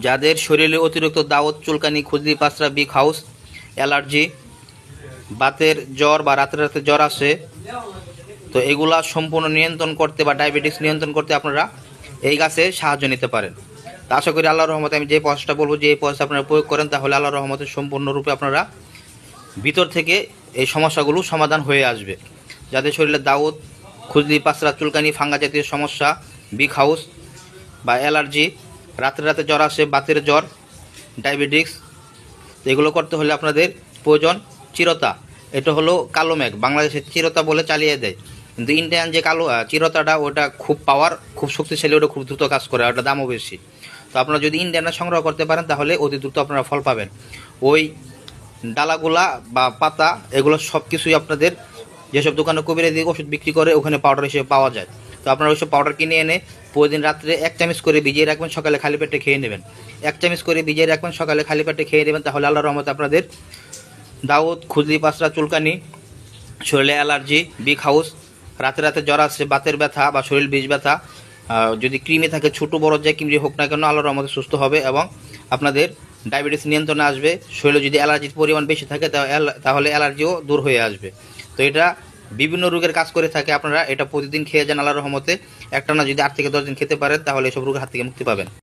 যাদের শরীরে অতিরিক্ত দাউদ, চুলকানি, খুজলি, পাঁচরা, বিগ হাউস, অ্যালার্জি, বাতের জ্বর বা রাতে রাতে জ্বর আসে, তো এগুলা সম্পূর্ণ নিয়ন্ত্রণ করতে বা ডায়াবেটিস নিয়ন্ত্রণ করতে আপনারা এই গাছের সাহায্য নিতে পারেন। তা আশা করি আল্লাহর রহমতে আমি যে প্রসেসটা বলবো, যে এই প্রসেস আপনারা প্রয়োগ করেন, তাহলে আল্লাহর রহমতে সম্পূর্ণরূপে আপনারা ভিতর থেকে এই সমস্যাগুলো সমাধান হয়ে আসবে। যাদের শরীরে দাউদ, খুজলি, পাঁচরা, চুলকানি, ফাঙ্গা জাতীয় সমস্যা, বিগ হাউস বা অ্যালার্জি, রাতে রাতে জ্বর আসে, বাতের জ্বর, ডায়াবেটিক্স, এগুলো করতে হলে আপনাদের প্রয়োজন চিরতা। এটা হলো কালো মেঘ, বাংলাদেশে চিরতা বলে চালিয়ে দেয়, কিন্তু ইন্ডিয়ান যে কালো চিরতাটা, ওটা খুব পাওয়ার, খুব শক্তিশালী, ওটা খুব দ্রুত কাজ করে, ওটা দামও বেশি। তো আপনারা যদি ইন্ডিয়ানটা সংগ্রহ করতে পারেন তাহলে অতি দ্রুত আপনারা ফল পাবেন। ওই ডালাগুলা বা পাতা, এগুলো সব কিছুই আপনাদের যেসব দোকানে কবিরাজি ওষুধ বিক্রি করে ওখানে পাউডার হিসেবে পাওয়া যায়। তো আপনারা ওইসব পাউডার কিনে এনে প্রতিদিন রাত্রে 1 চামচ করে ভিজিয়ে রাখবেন, সকালে খালি পেটে খেয়ে নেবেন। 1 চামচ করে ভিজিয়ে রাখবেন, সকালে খালি পেটে খেয়ে নেবেন, তাহলে আল্লাহর রহমতে আপনাদের দাউদ, খুজলি, পাঁচরা, চুলকানি, শরীরে অ্যালার্জি, বিগ হাউস, রাতে রাতে জ্বর আসছে, বাতের ব্যথা বা শরীর বীজ ব্যথা, যদি কৃমি থাকে, ছোটো বড় যে কৃমি হোক না কেন, আল্লাহর রহমতে সুস্থ হবে এবং আপনাদের ডায়াবেটিস নিয়ন্ত্রণে আসবে। শরীরে যদি অ্যালার্জির পরিমাণ বেশি থাকে তাহলে অ্যালার্জিও দূর হয়ে আসবে। তো এটা বিভিন্ন রোগের কাজ করে থাকে। আপনারা এটা প্রতিদিন খেয়ে যান, আল্লাহর রহমতে একটানা যদি 8 থেকে 10 দিন খেতে পারেন তাহলে এসব রোগের হাত থেকে মুক্তি পাবেন।